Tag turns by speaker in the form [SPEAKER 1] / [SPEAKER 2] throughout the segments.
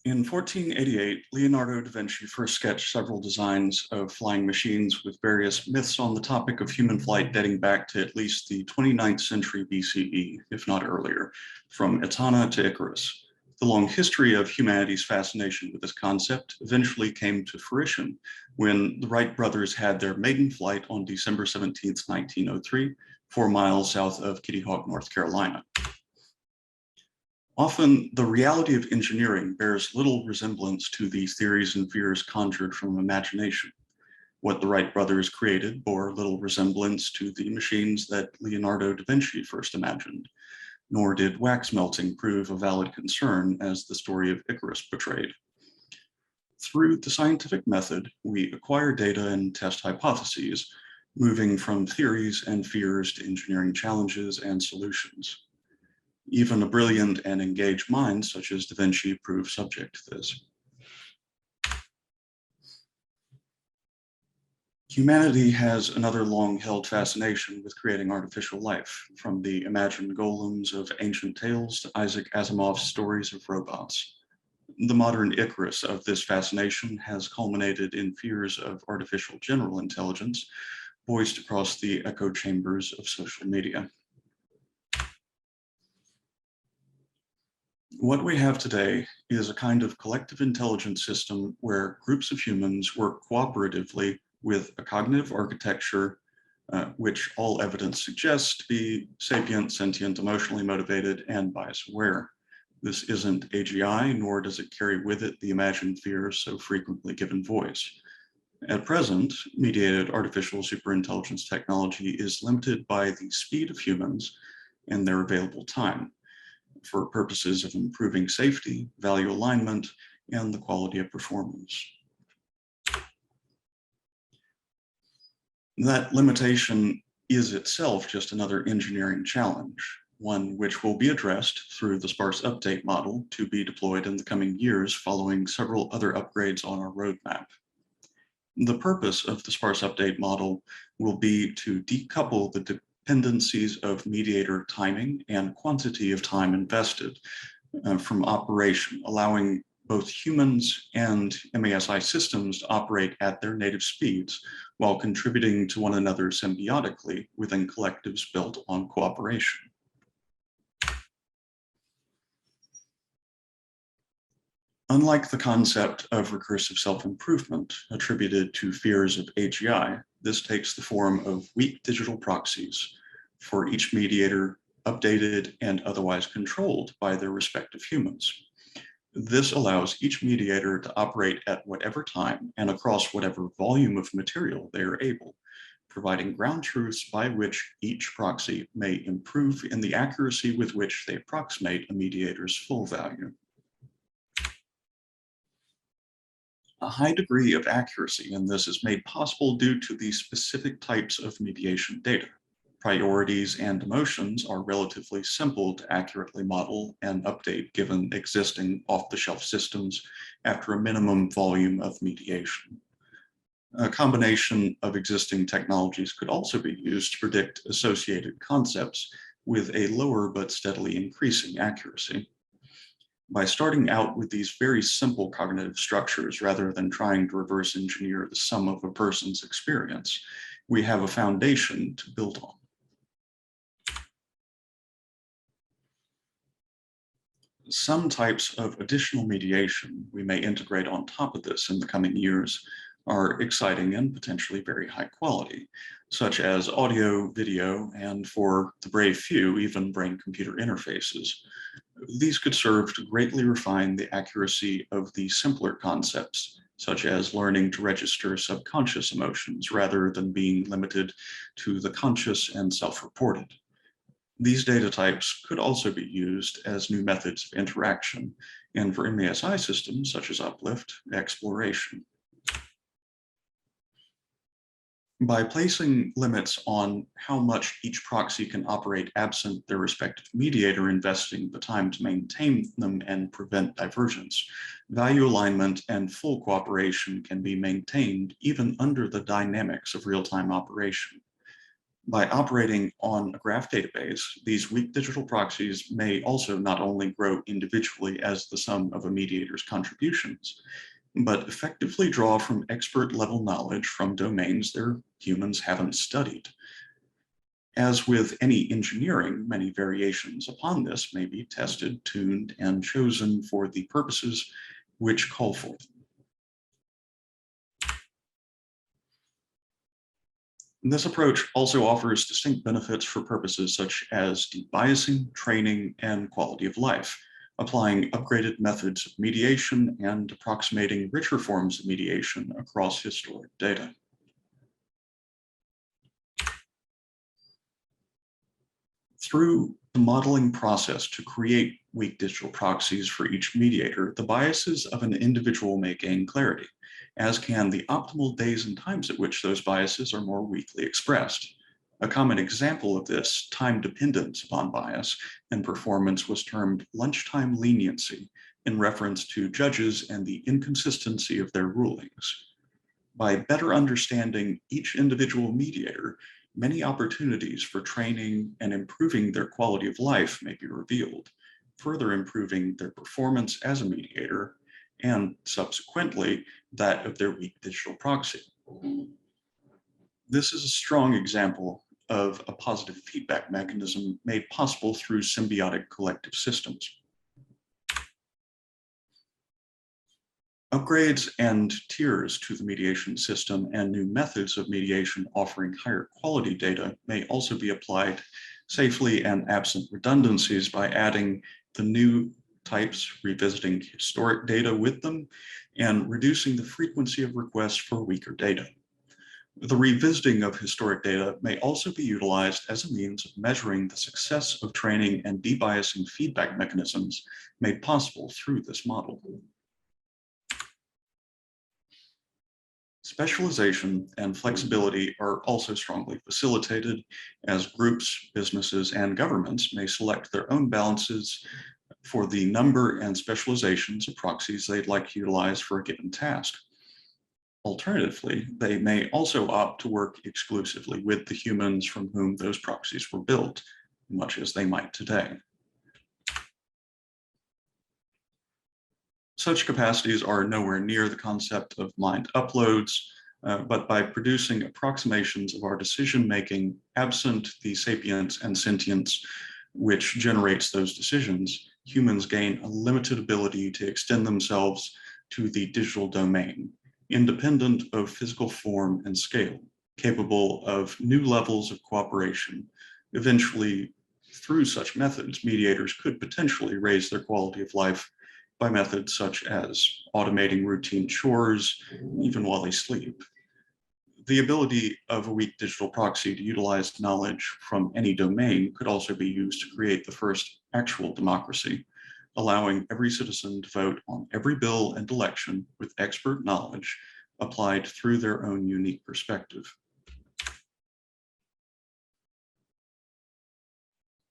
[SPEAKER 1] In 1488, Leonardo da Vinci first sketched several designs of flying machines with various myths on the topic of human flight dating back to at least the 29th century BCE, if not earlier, from Etana to Icarus. The long history of humanity's fascination with this concept eventually came to fruition when the Wright brothers had their maiden flight on December 17, 1903, 4 miles south of Kitty Hawk, North Carolina. Often, the reality of engineering bears little resemblance to the theories and fears conjured from imagination. What the Wright brothers created bore little resemblance to the machines that Leonardo da Vinci first imagined, nor did wax melting prove a valid concern as the story of Icarus portrayed. Through the scientific method, we acquire data and test hypotheses, moving from theories and fears to engineering challenges and solutions. Even a brilliant and engaged mind such as Da Vinci proved subject to this. Humanity has another long-held fascination with creating artificial life, from the imagined golems of ancient tales to Isaac Asimov's stories of robots. The modern Icarus of this fascination has culminated in fears of artificial general intelligence, voiced across the echo chambers of social media. What we have today is a kind of collective intelligence system where groups of humans work cooperatively with a cognitive architecture which all evidence suggests to be sapient, sentient, emotionally motivated, and bias-aware. This isn't AGI, nor does it carry with it the imagined fears so frequently given voice. At present, mediated artificial superintelligence technology is limited by the speed of humans and their available time, for purposes of improving safety, value alignment, and the quality of performance. That limitation is itself just another engineering challenge, one which will be addressed through the Sparse update model to be deployed in the coming years following several other upgrades on our roadmap. The purpose of the Sparse update model will be to decouple the dependencies of mediator timing and quantity of time invested from operation, allowing both humans and MASI systems to operate at their native speeds while contributing to one another symbiotically within collectives built on cooperation. Unlike the concept of recursive self-improvement attributed to fears of AGI, this takes the form of weak digital proxies for each mediator, updated and otherwise controlled by their respective humans. This allows each mediator to operate at whatever time and across whatever volume of material they are able, providing ground truths by which each proxy may improve in the accuracy with which they approximate a mediator's full value. A high degree of accuracy in this is made possible due to the specific types of mediation data. Priorities and emotions are relatively simple to accurately model and update given existing off-the-shelf systems after a minimum volume of mediation. A combination of existing technologies could also be used to predict associated concepts with a lower but steadily increasing accuracy. By starting out with these very simple cognitive structures rather than trying to reverse engineer the sum of a person's experience, we have a foundation to build on. Some types of additional mediation we may integrate on top of this in the coming years are exciting and potentially very high quality, such as audio, video, and for the brave few, even brain-computer interfaces. These could serve to greatly refine the accuracy of the simpler concepts, such as learning to register subconscious emotions rather than being limited to the conscious and self-reported. These data types could also be used as new methods of interaction and for MASI systems such as uplift, exploration. By placing limits on how much each proxy can operate absent their respective mediator investing the time to maintain them and prevent divergence, value alignment and full cooperation can be maintained even under the dynamics of real-time operation. By operating on a graph database, these weak digital proxies may also not only grow individually as the sum of a mediator's contributions, but effectively draw from expert level knowledge from domains their humans haven't studied. As with any engineering, many variations upon this may be tested, tuned, and chosen for the purposes which call for them. This approach also offers distinct benefits for purposes such as debiasing, training, and quality of life, applying upgraded methods of mediation and approximating richer forms of mediation across historic data. Through the modeling process to create weak digital proxies for each mediator, the biases of an individual may gain clarity, as can the optimal days and times at which those biases are more weakly expressed. A common example of this time dependence upon bias and performance was termed lunchtime leniency in reference to judges and the inconsistency of their rulings. By better understanding each individual mediator, many opportunities for training and improving their quality of life may be revealed, further improving their performance as a mediator and subsequently that of their weak digital proxy. This is a strong example of a positive feedback mechanism made possible through symbiotic collective systems. Upgrades and tiers to the mediation system and new methods of mediation offering higher quality data may also be applied safely and absent redundancies by adding the new types, revisiting historic data with them, and reducing the frequency of requests for weaker data. The revisiting of historic data may also be utilized as a means of measuring the success of training and debiasing feedback mechanisms made possible through this model. Specialization and flexibility are also strongly facilitated as groups, businesses, and governments may select their own balances for the number and specializations of proxies they'd like to utilize for a given task. Alternatively, they may also opt to work exclusively with the humans from whom those proxies were built, much as they might today. Such capacities are nowhere near the concept of mind uploads, but by producing approximations of our decision-making absent the sapience and sentience which generates those decisions, humans gain a limited ability to extend themselves to the digital domain, independent of physical form and scale, capable of new levels of cooperation. Eventually, through such methods, mediators could potentially raise their quality of life by methods such as automating routine chores, even while they sleep. The ability of a weak digital proxy to utilize knowledge from any domain could also be used to create the first actual democracy, allowing every citizen to vote on every bill and election with expert knowledge applied through their own unique perspective.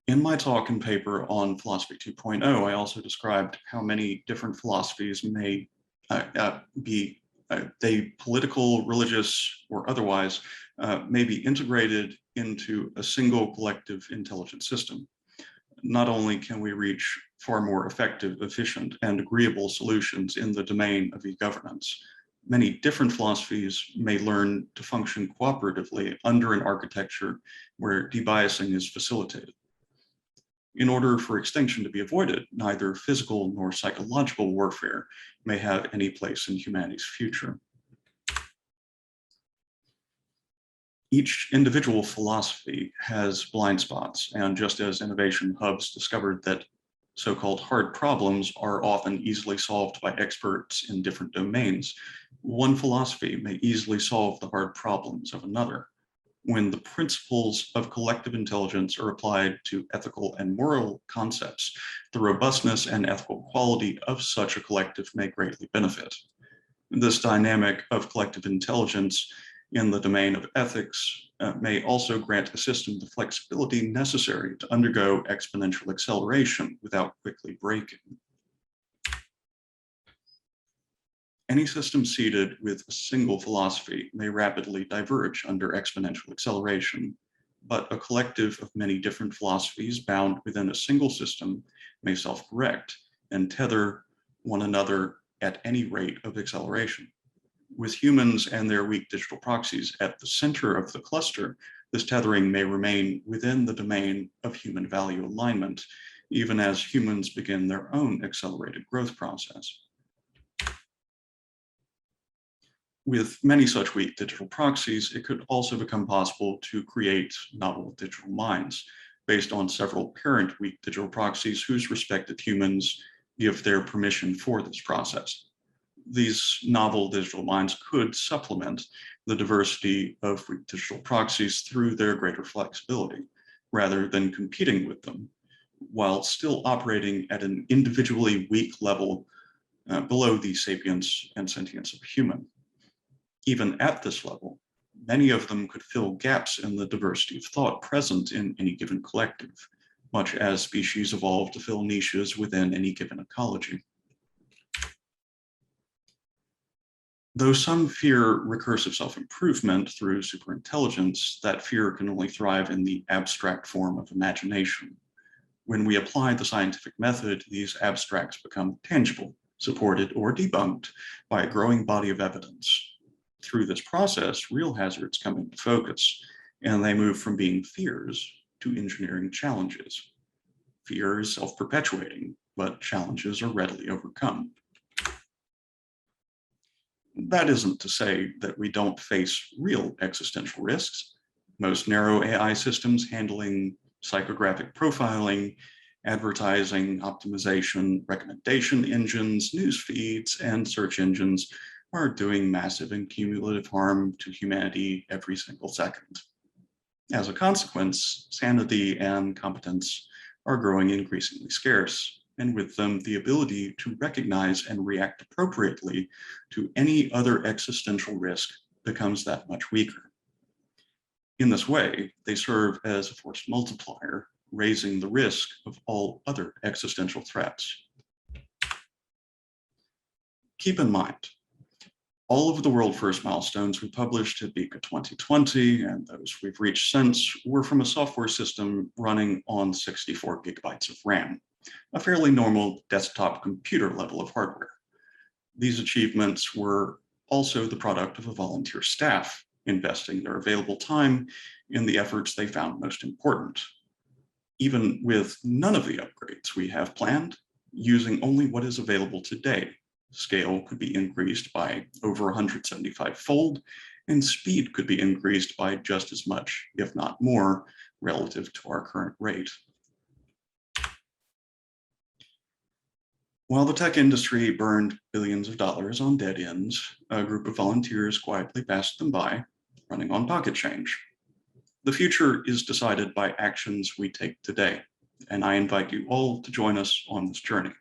[SPEAKER 1] In my talk and paper on Philosophy 2.0, I also described how many different philosophies may be they political, religious, or otherwise, may be integrated into a single collective intelligent system. Not only can we reach far more effective, efficient, and agreeable solutions in the domain of e-governance, many different philosophies may learn to function cooperatively under an architecture where debiasing is facilitated. In order for extinction to be avoided, neither physical nor psychological warfare may have any place in humanity's future. Each individual philosophy has blind spots, and just as innovation hubs discovered that so-called hard problems are often easily solved by experts in different domains, one philosophy may easily solve the hard problems of another. When the principles of collective intelligence are applied to ethical and moral concepts, the robustness and ethical quality of such a collective may greatly benefit. This dynamic of collective intelligence in the domain of ethics may also grant a system the flexibility necessary to undergo exponential acceleration without quickly breaking. Any system seeded with a single philosophy may rapidly diverge under exponential acceleration. but a collective of many different philosophies bound within a single system may self-correct and tether one another at any rate of acceleration. With humans and their weak digital proxies at the center of the cluster, this tethering may remain within the domain of human value alignment, even as humans begin their own accelerated growth process. With many such weak digital proxies, it could also become possible to create novel digital minds based on several parent weak digital proxies whose respected humans give their permission for this process. These novel digital minds could supplement the diversity of weak digital proxies through their greater flexibility, rather than competing with them, while still operating at an individually weak level below the sapience and sentience of human. Even at this level, many of them could fill gaps in the diversity of thought present in any given collective, much as species evolve to fill niches within any given ecology. Though some fear recursive self-improvement through superintelligence, that fear can only thrive in the abstract form of imagination. When we apply the scientific method, these abstracts become tangible, supported or debunked by a growing body of evidence. Through this process, real hazards come into focus, and they move from being fears to engineering challenges. Fear is self-perpetuating, but challenges are readily overcome. That isn't to say that we don't face real existential risks. Most narrow AI systems handling psychographic profiling, advertising, optimization, recommendation engines, news feeds, and search engines are doing massive and cumulative harm to humanity every single second. As a consequence, sanity and competence are growing increasingly scarce, and with them, the ability to recognize and react appropriately to any other existential risk becomes that much weaker. In this way, they serve as a force multiplier, raising the risk of all other existential threats. Keep in mind, all of the world first milestones we published at BECA 2020 and those we've reached since were from a software system running on 64 gigabytes of RAM, a fairly normal desktop computer level of hardware. These achievements were also the product of a volunteer staff investing their available time in the efforts they found most important. Even with none of the upgrades we have planned, using only what is available today, scale could be increased by over 175-fold, and speed could be increased by just as much, if not more, relative to our current rate. While the tech industry burned billions of dollars on dead ends, a group of volunteers quietly passed them by, running on pocket change. The future is decided by actions we take today, and I invite you all to join us on this journey.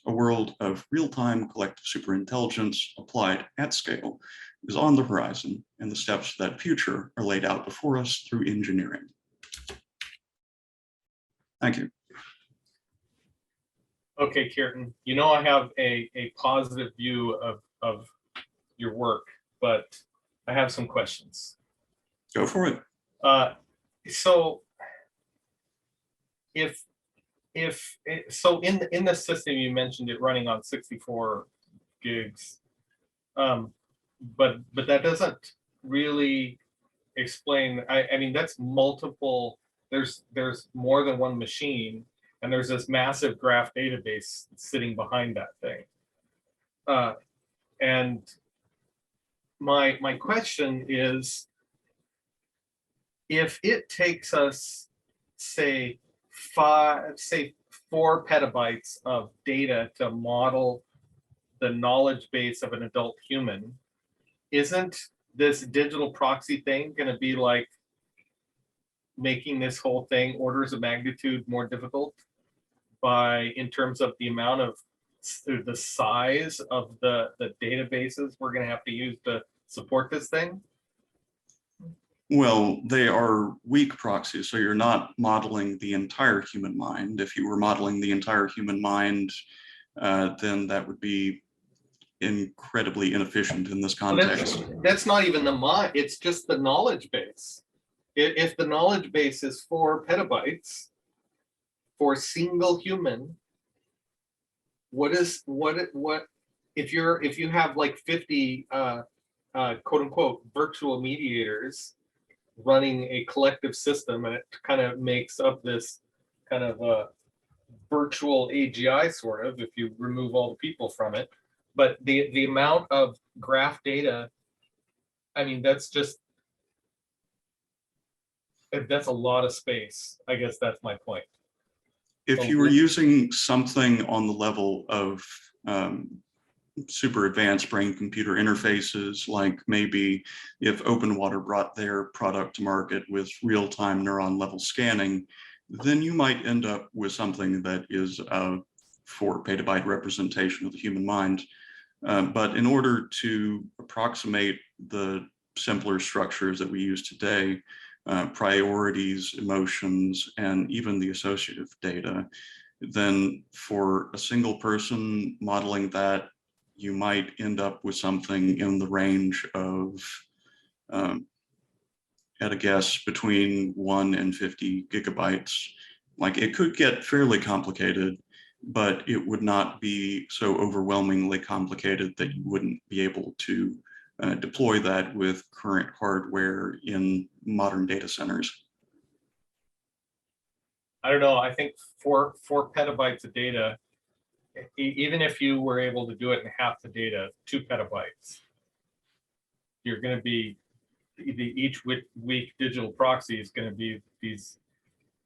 [SPEAKER 1] A world of real-time collective superintelligence applied at scale is on the horizon, and the steps to that future are laid out before us through engineering. Thank you.
[SPEAKER 2] Okay, Kyrtin, you know I have a positive view of your work, but I have some questions.
[SPEAKER 1] Go for it.
[SPEAKER 2] So in the system you mentioned it running on 64 gigs, but that doesn't really explain. I mean that's multiple. There's more than one machine, and there's this massive graph database sitting behind that thing. And my question is, if it takes us, say 4 petabytes of data to model the knowledge base of an adult human, isn't this digital proxy thing going to be like making this whole thing orders of magnitude more difficult in terms of the amount of the size of the databases we're going to have to use to support this thing?
[SPEAKER 1] Well, they are weak proxies, so you're not modeling the entire human mind. If you were modeling the entire human mind, then that would be incredibly inefficient in this context.
[SPEAKER 2] That's not even the mind, it's just the knowledge base. If the knowledge base is 4 petabytes for a single human, what if you have like 50 quote unquote virtual mediators running a collective system, and it kind of makes up this kind of a virtual AGI sort of, if you remove all the people from it. But the amount of graph data, I mean, that's a lot of space. I guess that's my point.
[SPEAKER 1] If you were using something on the level of super advanced brain computer interfaces, like maybe if OpenWater brought their product to market with real-time neuron level scanning, then you might end up with something that is a 4 petabyte representation of the human mind. But in order to approximate the simpler structures that we use today, priorities, emotions, and even the associative data, then for a single person modeling that, you might end up with something in the range of, at a guess, between 1 and 50 gigabytes. Like, it could get fairly complicated, but it would not be so overwhelmingly complicated that you wouldn't be able to deploy that with current hardware in modern data centers.
[SPEAKER 2] I don't know. I think 4 petabytes of data, even if you were able to do it in half the data, 2 petabytes, you're going to be, each week digital proxy is going to be these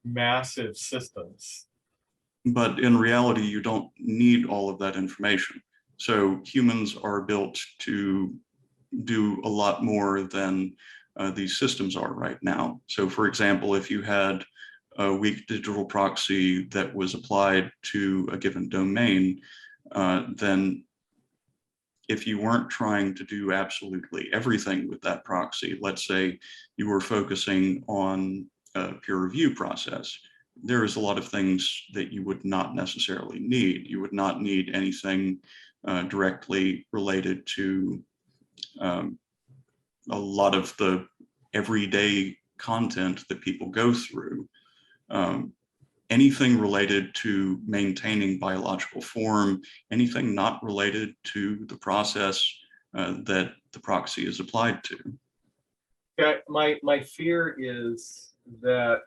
[SPEAKER 2] massive systems.
[SPEAKER 1] But in reality, you don't need all of that information. So humans are built to do a lot more than these systems are right now. So for example, if you had a weak digital proxy that was applied to a given domain, then if you weren't trying to do absolutely everything with that proxy, let's say you were focusing on a peer review process, there is a lot of things that you would not necessarily need. You would not need anything directly related to a lot of the everyday content that people go through. Anything related to maintaining biological form, anything not related to the process that the proxy is applied to.
[SPEAKER 2] Yeah, my fear is that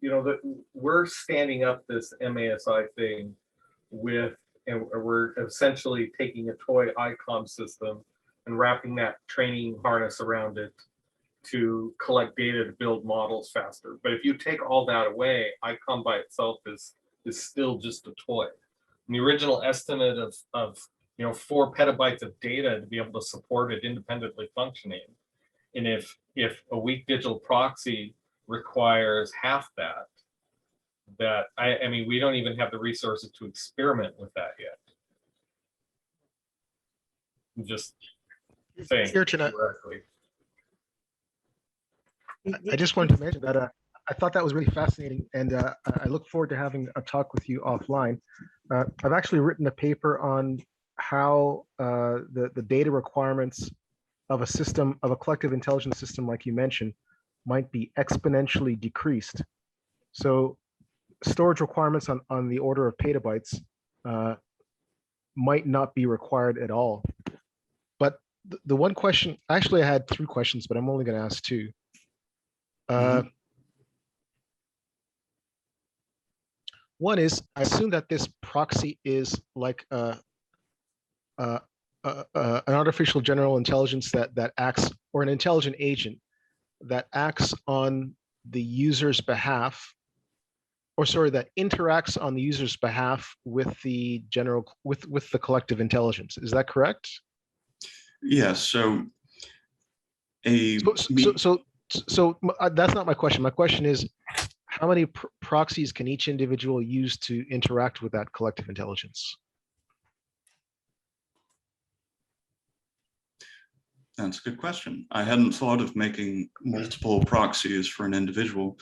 [SPEAKER 2] that we're standing up this MASI thing and we're essentially taking a toy ICOM system and wrapping that training harness around it to collect data to build models faster. But if you take all that away, ICOM by itself is still just a toy. And the original estimate of 4 petabytes of data to be able to support it independently functioning, and if a weak digital proxy requires half that, I mean, we don't even have the resources to experiment with that yet. I'm just saying theoretically.
[SPEAKER 3] I just wanted to mention that I thought that was really fascinating, and I look forward to having a talk with you offline. I've actually written a paper on how the data requirements of a system, of a collective intelligence system like you mentioned, might be exponentially decreased. So storage requirements on the order of petabytes might not be required at all. But the one question, actually I had 3 questions, but I'm only going to ask 2. One is, I assume that this proxy is like an artificial general intelligence that acts, or an intelligent agent that acts on the user's behalf, or sorry, that interacts on the user's behalf with the with the collective intelligence. Is that correct?
[SPEAKER 1] Yes. So
[SPEAKER 3] So that's not my question. My question is, how many proxies can each individual use to interact with that collective intelligence?
[SPEAKER 1] That's a good question. I hadn't thought of making multiple proxies for an individual.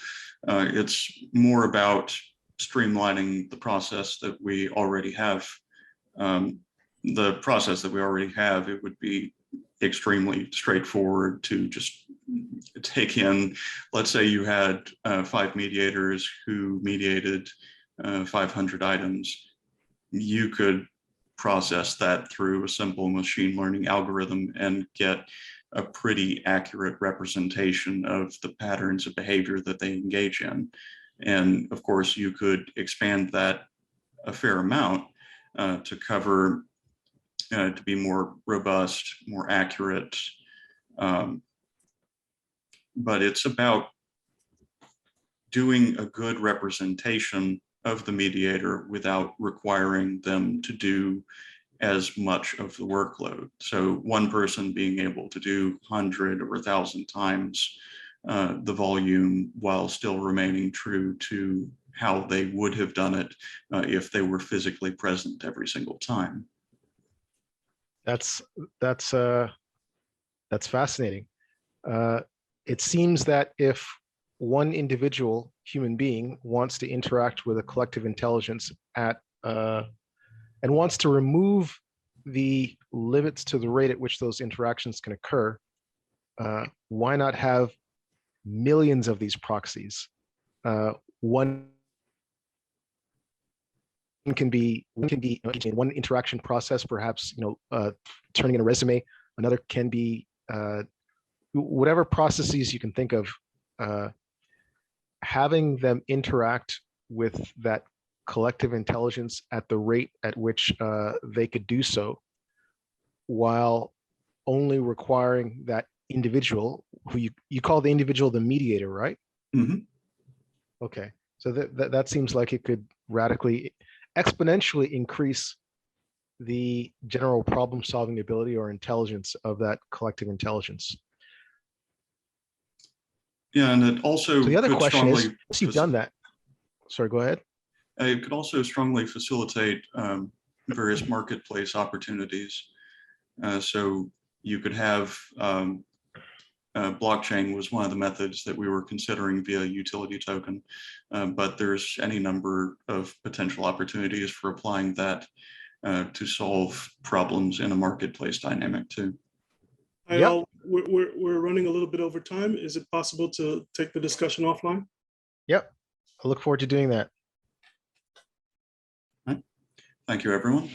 [SPEAKER 1] It's more about streamlining the process that we already have. The process that we already have, it would be extremely straightforward to just take in. Let's say you had 5 mediators who mediated 500 items. You could process that through a simple machine learning algorithm and get a pretty accurate representation of the patterns of behavior that they engage in. And of course, you could expand that a fair amount to cover, to be more robust, more accurate. But it's about doing a good representation of the mediator without requiring them to do as much of the workload. So one person being able to do 100 or 1,000 times the volume while still remaining true to how they would have done it if they were physically present every single time.
[SPEAKER 3] That's fascinating. It seems that if one individual human being wants to interact with a collective intelligence and wants to remove the limits to the rate at which those interactions can occur, why not have millions of these proxies? One can be in one interaction process, perhaps turning in a resume. Another can be whatever processes you can think of. Having them interact with that collective intelligence at the rate at which they could do so, while only requiring that individual, who you call the individual the mediator, right?
[SPEAKER 1] Mm-hmm.
[SPEAKER 3] Okay, so that seems like it could radically, exponentially increase the general problem-solving ability or intelligence of that collective intelligence.
[SPEAKER 1] Yeah, and it also
[SPEAKER 3] So the other
[SPEAKER 1] could
[SPEAKER 3] question is,
[SPEAKER 1] strongly
[SPEAKER 3] once you've done that, sorry, go ahead.
[SPEAKER 1] It could also strongly facilitate various marketplace opportunities. So you could have blockchain was one of the methods that we were considering via utility token, but there's any number of potential opportunities for applying that to solve problems in a marketplace dynamic too.
[SPEAKER 4] Hi,
[SPEAKER 3] Yep.
[SPEAKER 4] all. We're running a little bit over time. Is it possible to take the discussion offline?
[SPEAKER 3] Yep, I look forward to doing that.
[SPEAKER 1] Thank you, everyone.